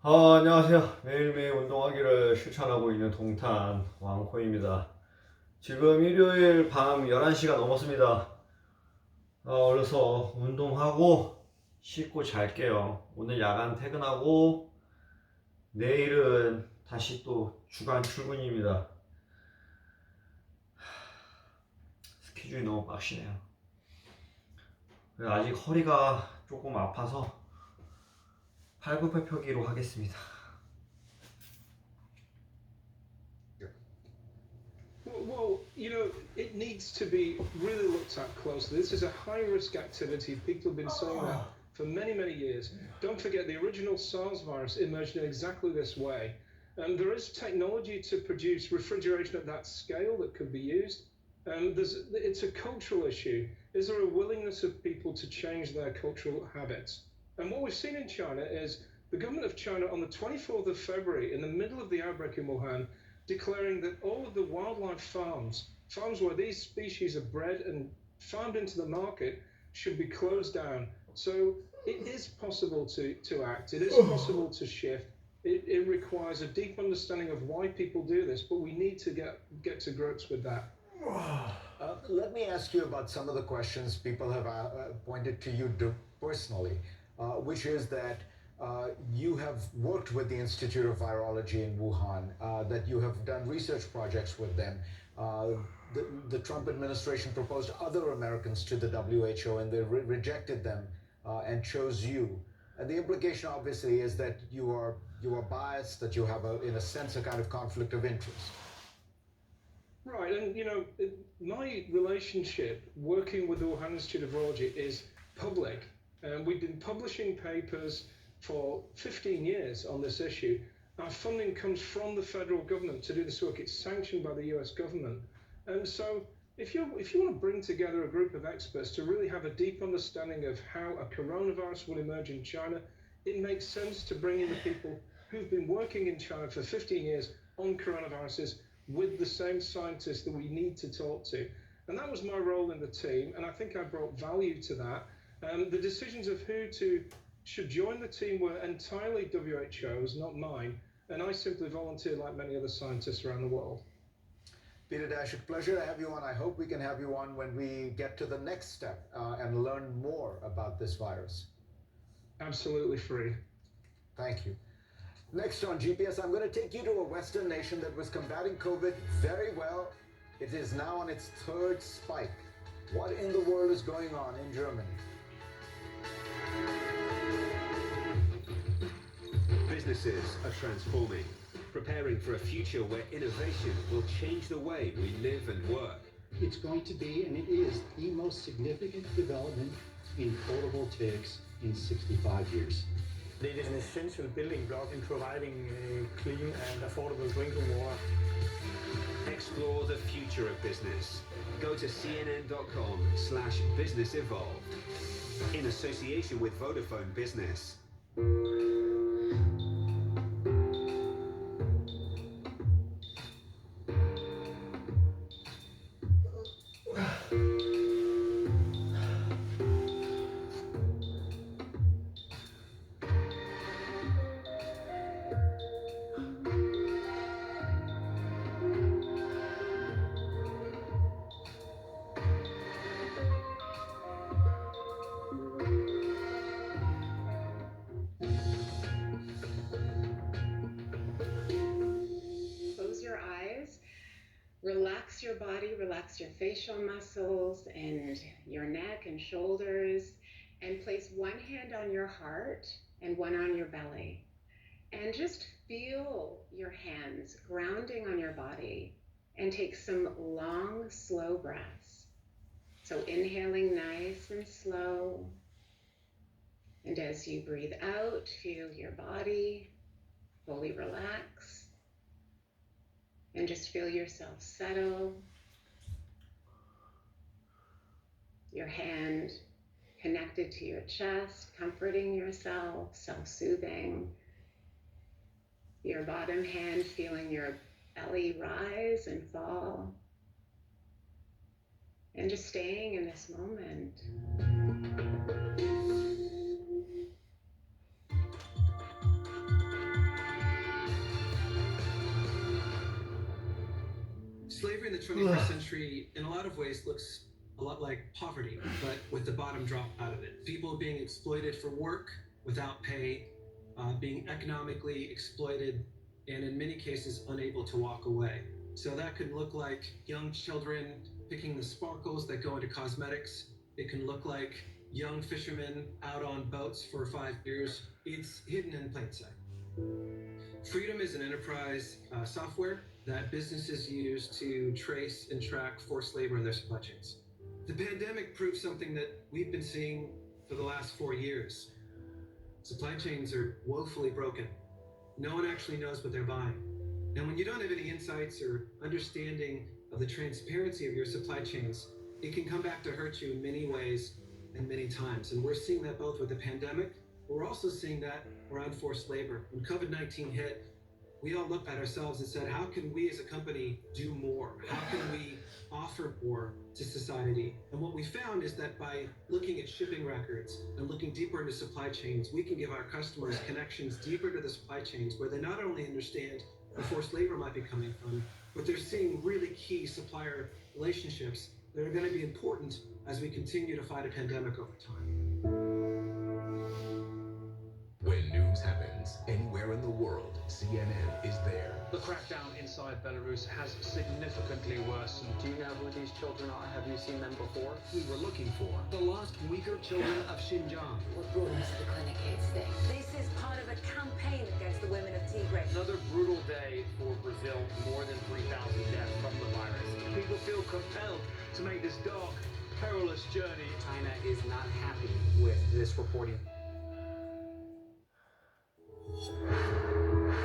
안녕하세요. 매일매일 운동하기를 실천하고 있는 동탄 왕코입니다. 지금 일요일 밤 11시가 넘었습니다. 그래서 운동하고 씻고 잘게요. 오늘 야간 퇴근하고 내일은 다시 또 주간 출근입니다. 스케줄이 너무 빡시네요. 아직 허리가 조금 아파서 팔굽혀펴기로 하겠습니다. Well, it needs to be really looked at closely. This is a high-risk activity. People have been saying that for many, many years. Don't forget, the original SARS virus emerged in exactly this way. And there is technology to produce refrigeration at that scale that could be used. It's a cultural issue. Is there a willingness of people to change their cultural habits? And what we've seen in China is the government of China on the 24th of February, in the middle of the outbreak in Wuhan, declaring that all of the wildlife farms where these species are bred and farmed into the market, should be closed down. So it is possible to act. It is possible to shift. It requires a deep understanding of why people do this, but we need to get to grips with that. Let me ask you about some of the questions people have pointed to you personally, which is that you have worked with the Institute of Virology in Wuhan, that you have done research projects with them. The Trump administration proposed other Americans to the WHO, and they rejected them and chose you. And the implication, obviously, is that you are biased, that you have, in a sense, a kind of conflict of interest. Right, and my relationship working with the Wuhan Institute of Virology is public. We've been publishing papers for 15 years on this issue. Our funding comes from the federal government to do this work. It's sanctioned by the US government. And so if you want to bring together a group of experts to really have a deep understanding of how a coronavirus will emerge in China, it makes sense to bring in the people who've been working in China for 15 years on coronaviruses with the same scientists that we need to talk to. And that was my role in the team, and I think I brought value to that. The decisions of who should join the team were entirely WHO's, not mine, and I simply volunteered like many other scientists around the world. Peter Daszak, pleasure to have you on. I hope we can have you on when we get to the next step and learn more about this virus. Absolutely free. Thank you. Next on GPS, I'm going to take you to a Western nation that was combating COVID very well. It is now on its third spike. What in the world is going on in Germany? Businesses are transforming, preparing for a future where innovation will change the way we live and work. It's going to be, and it is, the most significant development in photovoltaics in 65 years. It is an essential building block in providing clean and affordable drinking water. Explore the future of business. Go to cnn.com/business evolved in association with Vodafone Business. Relax your body, relax your facial muscles and your neck and shoulders, and place one hand on your heart and one on your belly. And just feel your hands grounding on your body, and take some long, slow breaths. So inhaling nice and slow. And as you breathe out, feel your body fully relax. And just feel yourself settle. Your hand connected to your chest, comforting yourself, self-soothing. Your bottom hand feeling your belly rise and fall. And just staying in this moment. Slavery in the 21st century, in a lot of ways, looks a lot like poverty, but with the bottom drop out of it. People being exploited for work without pay, being economically exploited, and in many cases, unable to walk away. So that could look like young children picking the sparkles that go into cosmetics. It can look like young fishermen out on boats for 5 years. It's hidden in plain sight. Freedom is an enterprise software that businesses use to trace and track forced labor in their supply chains. The pandemic proved something that we've been seeing for the last 4 years. Supply chains are woefully broken. No one actually knows what they're buying. And when you don't have any insights or understanding of the transparency of your supply chains, it can come back to hurt you in many ways and many times. And we're seeing that both with the pandemic, but we're also seeing that around forced labor. When COVID-19 hit, we all looked at ourselves and said, how can we as a company do more? How can we offer more to society? And what we found is that by looking at shipping records and looking deeper into supply chains, we can give our customers connections deeper to the supply chains where they not only understand where forced labor might be coming from, but they're seeing really key supplier relationships that are going to be important as we continue to fight a pandemic over time. When news happens anywhere in the world, CNN is there. The crackdown inside Belarus has significantly worsened. Do you know who these children are? Have you seen them before? We were looking for the lost Uyghur children of Xinjiang. What brought us to the clinic here today? This is part of a campaign against the women of Tigray. Another brutal day for Brazil. More than 3,000 deaths from the virus. People feel compelled to make this dark, perilous journey. China is not happy with this reporting.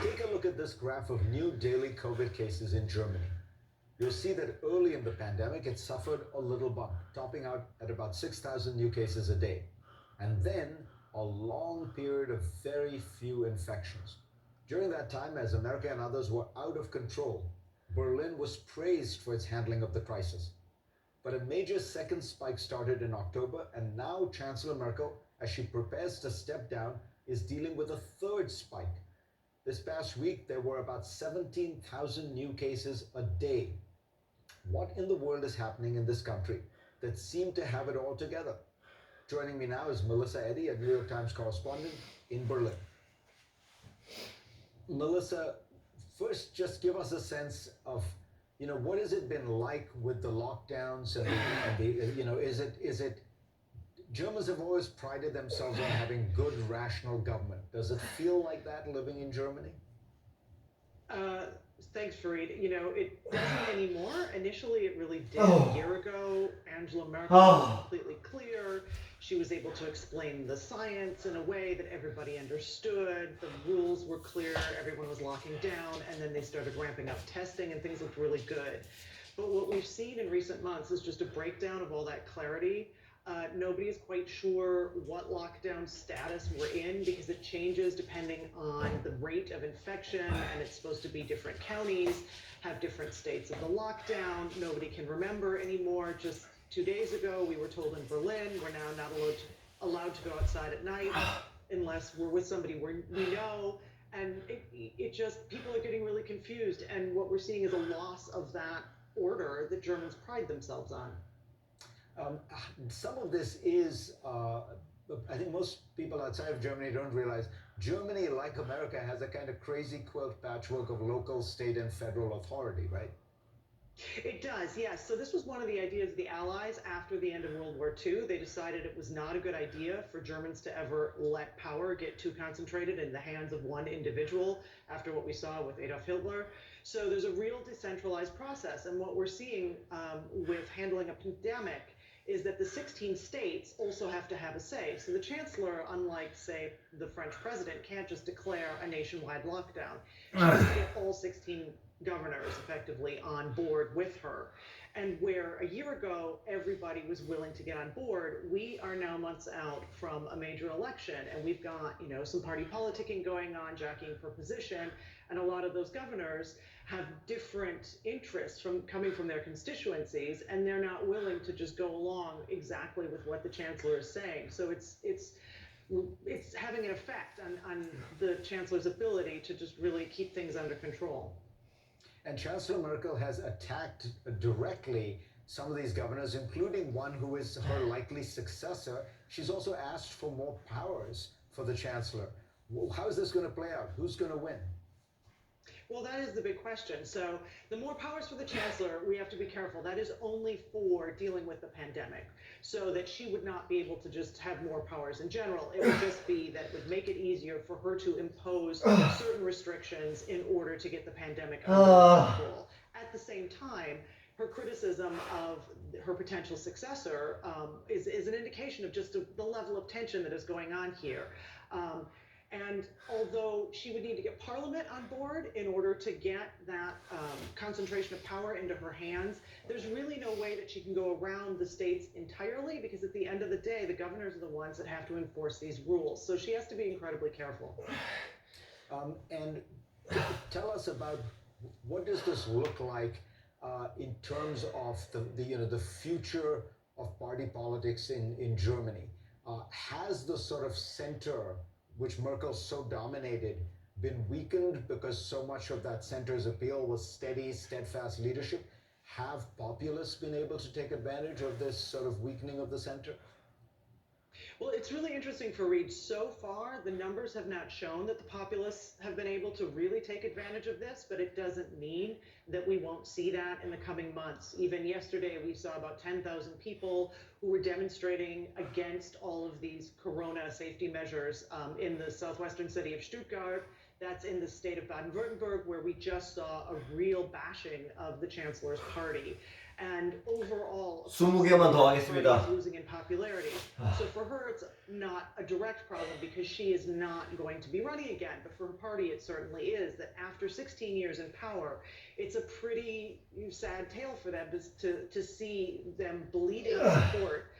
Take a look at this graph of new daily COVID cases in Germany. You'll see that early in the pandemic, it suffered a little bump, topping out at about 6,000 new cases a day. And then a long period of very few infections. During that time, as America and others were out of control, Berlin was praised for its handling of the crisis. But a major second spike started in October, and now Chancellor Merkel, as she prepares to step down, is dealing with a third spike. This past week, there were about 17,000 new cases a day. What in the world is happening in this country that seemed to have it all together? Joining me now is Melissa Eddy, a New York Times correspondent in Berlin. Melissa, first just give us a sense of, what has it been like with the lockdowns and is it Germans have always prided themselves on having good, rational government. Does it feel like that living in Germany? Thanks, Fareed. It doesn't anymore. Initially, it really did. A year ago, Angela Merkel was completely clear. She was able to explain the science in a way that everybody understood. The rules were clear. Everyone was locking down. And then they started ramping up testing, and things looked really good. But what we've seen in recent months is just a breakdown of all that clarity. Nobody is quite sure what lockdown status we're in because it changes depending on the rate of infection, and it's supposed to be different counties have different states of the lockdown. Nobody can remember anymore. Just 2 days ago, we were told in Berlin we're now not allowed to go outside at night unless we're with somebody we know. And it just, people are getting really confused. And what we're seeing is a loss of that order that Germans pride themselves on. Some of this is, I think most people outside of Germany don't realize, Germany, like America, has a kind of crazy quilt patchwork of local, state, and federal authority, right? It does, yes. So this was one of the ideas of the Allies after the end of World War II. They decided it was not a good idea for Germans to ever let power get too concentrated in the hands of one individual after what we saw with Adolf Hitler. So there's a real decentralized process. And what we're seeing with handling a pandemic is that the 16 states also have to have a say. So the chancellor, unlike, say, the French president, can't just declare a nationwide lockdown. She has to get all 16 governors effectively on board with her. And where a year ago everybody was willing to get on board, we are now months out from a major election, and we've got, some party politicking going on, jockeying for position, and a lot of those governors have different interests coming from their constituencies, and they're not willing to just go along exactly with what the chancellor is saying. So it's having an effect on the chancellor's ability to just really keep things under control. And Chancellor Merkel has attacked directly some of these governors, including one who is her likely successor. She's also asked for more powers for the Chancellor. How is this going to play out? Who's going to win? Well, that is the big question. So the more powers for the chancellor, we have to be careful. That is only for dealing with the pandemic, so that she would not be able to just have more powers in general. It would just be that it would make it easier for her to impose certain restrictions in order to get the pandemic under control. At the same time, her criticism of her potential successor is an indication of just the level of tension that is going on here. And although she would need to get Parliament on board in order to get that concentration of power into her hands, there's really no way that she can go around the states entirely, because at the end of the day, the governors are the ones that have to enforce these rules. So she has to be incredibly careful. And tell us about, what does this look like in terms of the future of party politics in Germany? Has the sort of center, which Merkel so dominated, been weakened because so much of that center's appeal was steady, steadfast leadership? Have populists been able to take advantage of this sort of weakening of the center? Well, it's really interesting for Reid. So far, the numbers have not shown that the populists have been able to really take advantage of this, but it doesn't mean that we won't see that in the coming months. Even yesterday, we saw about 10,000 people who were demonstrating against all of these corona safety measures in the southwestern city of Stuttgart. That's in the state of Baden-Württemberg, where we just saw a real bashing of the chancellor's party. And overall, 20개만 더 하겠습니다. is losing in popularity. So for her, it's not a direct problem because she is not going to be running again. But for her party, it certainly is. That after 16 years in power, it's a pretty sad tale for them to see them bleeding support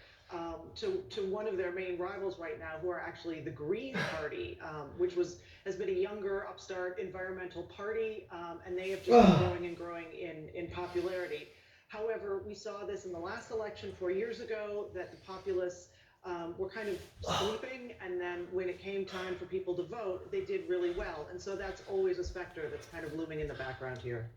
to one of their main rivals right now, who are actually the Green Party, which has been a younger, upstart environmental party, and they have just been growing and growing in popularity. However, we saw this in the last election 4 years ago, that the populists were kind of sleeping, and then when it came time for people to vote, they did really well. And so that's always a specter that's kind of looming in the background here.